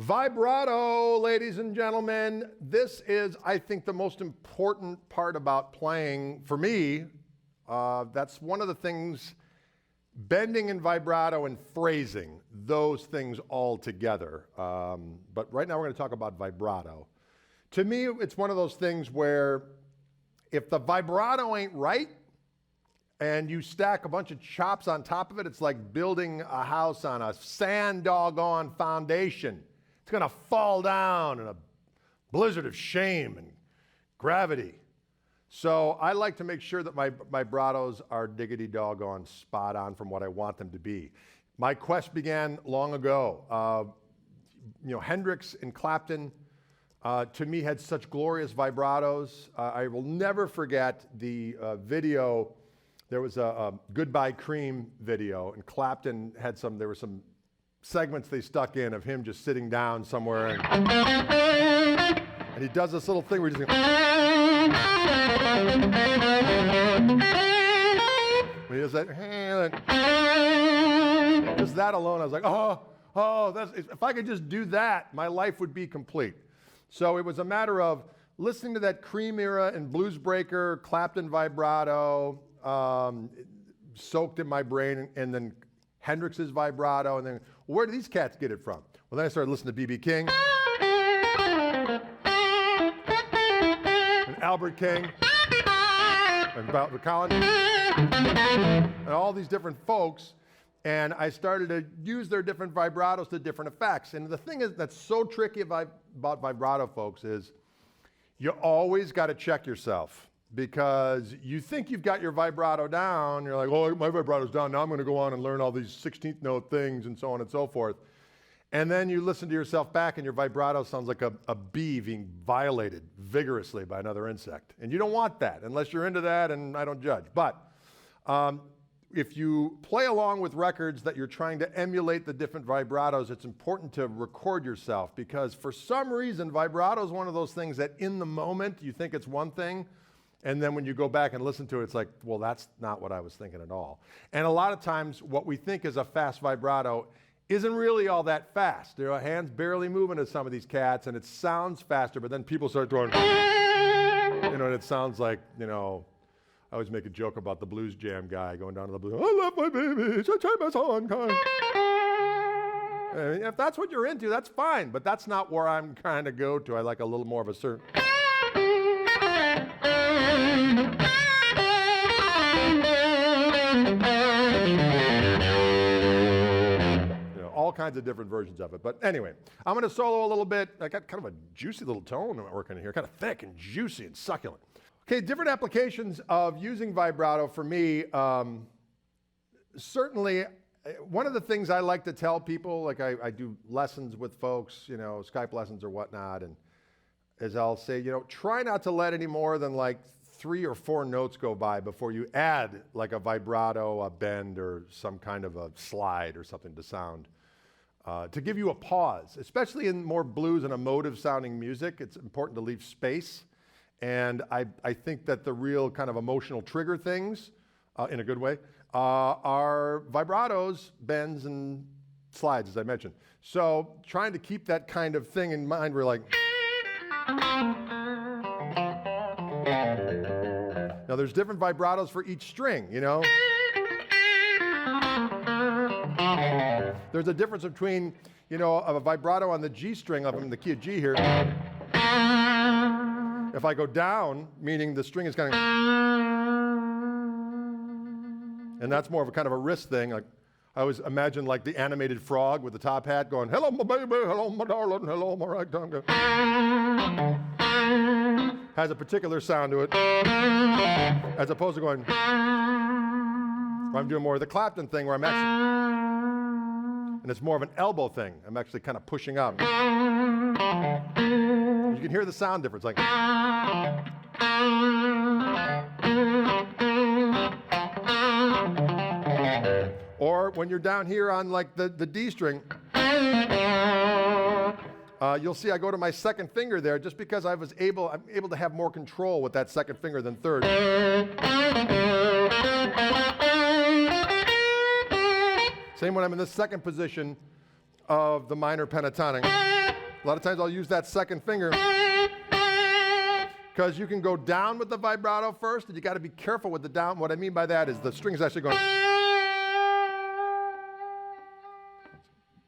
Vibrato, ladies and gentlemen. This is, I think, the most important part about playing for me. That's one of the things, bending and vibrato and phrasing, those things all together. But right now we're going to talk about vibrato. To me, it's one of those things where if the vibrato ain't right and you stack a bunch of chops on top of it, it's like building a house on a sand doggone foundation. It's going to fall down in a blizzard of shame and gravity. So I like to make sure that my vibratos are diggity doggone spot on from what I want them to be. My quest began long ago. Hendrix and Clapton, to me, had such glorious vibratos. I will never forget the video. There was a Goodbye Cream video, and Clapton had there were some segments they stuck in of him just sitting down somewhere, and he does this little thing where he just when he does that, just that alone, I was like, if I could just do that, my life would be complete. So it was a matter of listening to that Cream era and Blues Breaker, Clapton vibrato, soaked in my brain, and then Hendrix's vibrato, and then where do these cats get it from? Well, then I started listening to B.B. King, and Albert King, and Collins, and all these different folks, and I started to use their different vibratos to different effects. And the thing that's so tricky about vibrato, folks, is you always got to check yourself. Because you think you've got your vibrato down, you're like, oh, my vibrato's down, now I'm going to go on and learn all these 16th note things and so on and so forth. And then you listen to yourself back and your vibrato sounds like a bee being violated vigorously by another insect. And you don't want that, unless you're into that, and I don't judge. But if you play along with records that you're trying to emulate the different vibratos, it's important to record yourself, because for some reason, vibrato is one of those things that in the moment you think it's one thing, and then when you go back and listen to it, it's like, well, that's not what I was thinking at all. And a lot of times, what we think is a fast vibrato isn't really all that fast. There are hands barely moving to some of these cats, and it sounds faster, but then people start going, and it sounds like, I always make a joke about the blues jam guy going down to the blues, I love my baby, so take my song. And if that's what you're into, that's fine, but that's not where I'm trying to go to. I like a little more of a certain... all kinds of different versions of it. But anyway, I'm going to solo a little bit. I got kind of a juicy little tone working here, kind of thick and juicy and succulent. Okay, different applications of using vibrato for me. Certainly, one of the things I like to tell people, like I do lessons with folks, Skype lessons or whatnot, and is I'll say, try not to let any more than like 3 or 4 notes go by before you add like a vibrato, a bend, or some kind of a slide or something to sound. To give you a pause, especially in more blues and emotive sounding music, it's important to leave space. And I think that the real kind of emotional trigger things, in a good way, are vibratos, bends, and slides, as I mentioned. So trying to keep that kind of thing in mind, we're like... Now there's different vibratos for each string, There's a difference between, a vibrato on the G string of the key of G here. If I go down, meaning the string is kind of, and that's more of a kind of a wrist thing. Like I always imagine like the animated frog with the top hat going, hello my baby, hello my darling, hello my ragtime. Has a particular sound to it, as opposed to going, I'm doing more of the Clapton thing where I'm actually, and it's more of an elbow thing. I'm actually kind of pushing up. You can hear the sound difference, like. Or when you're down here on like the D string, you'll see I go to my second finger there just because I'm able to have more control with that second finger than third. Same when I'm in the second position, of the minor pentatonic. A lot of times I'll use that second finger because you can go down with the vibrato first, and you got to be careful with the down. What I mean by that is the string is actually going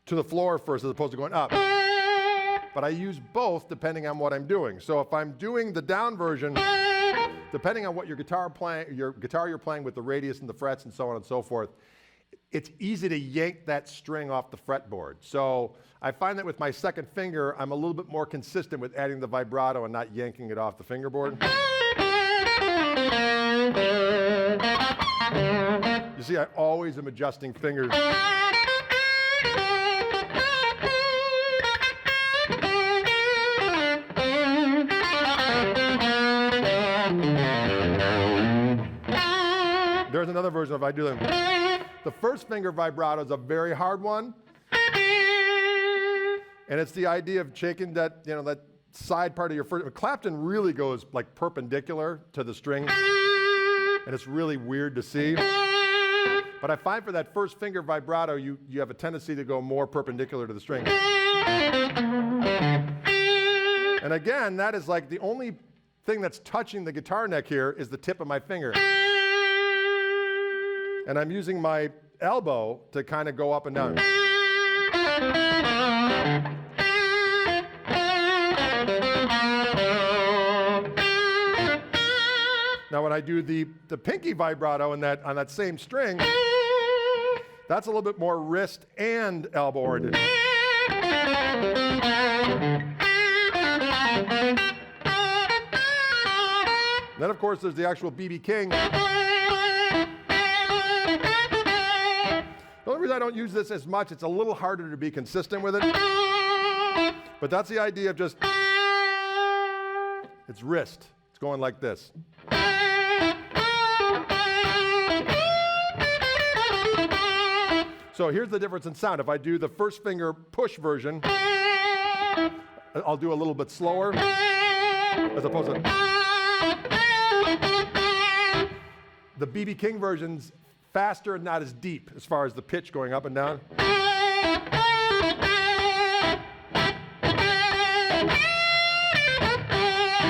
to the floor first as opposed to going up. But I use both depending on what I'm doing. So if I'm doing the down version, depending on what your guitar you're playing with the radius and the frets and so on and so forth, it's easy to yank that string off the fretboard. So I find that with my second finger, I'm a little bit more consistent with adding the vibrato and not yanking it off the fingerboard. You see, I always am adjusting fingers. There's another version if I do them. The first finger vibrato is a very hard one. And it's the idea of shaking that, that side part of your first. Clapton really goes like perpendicular to the string. And it's really weird to see. But I find for that first finger vibrato, you have a tendency to go more perpendicular to the string. And again, that is like the only thing that's touching the guitar neck here is the tip of my finger. And I'm using my elbow to kind of go up and down. Now when I do the pinky vibrato on that same string, that's a little bit more wrist and elbow oriented. Then of course there's the actual B.B. King. The only reason I don't use this as much, it's a little harder to be consistent with it. But that's the idea of just, it's wrist. It's going like this. So here's the difference in sound. If I do the first finger push version, I'll do a little bit slower as opposed to the B.B. King version's faster and not as deep as far as the pitch going up and down.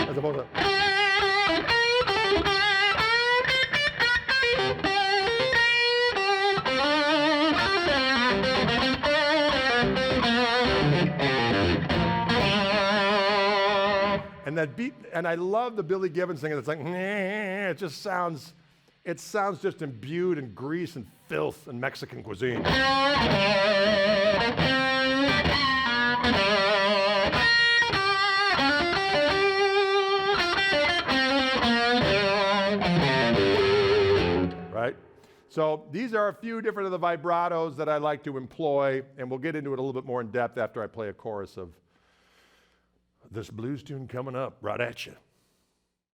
As opposed to. And that beat, and I love the Billy Gibbons thing. It's like, it just sounds. It sounds just imbued in grease and filth and Mexican cuisine. Right? So these are a few different of the vibratos that I like to employ, and we'll get into it a little bit more in depth after I play a chorus of this blues tune coming up right at you.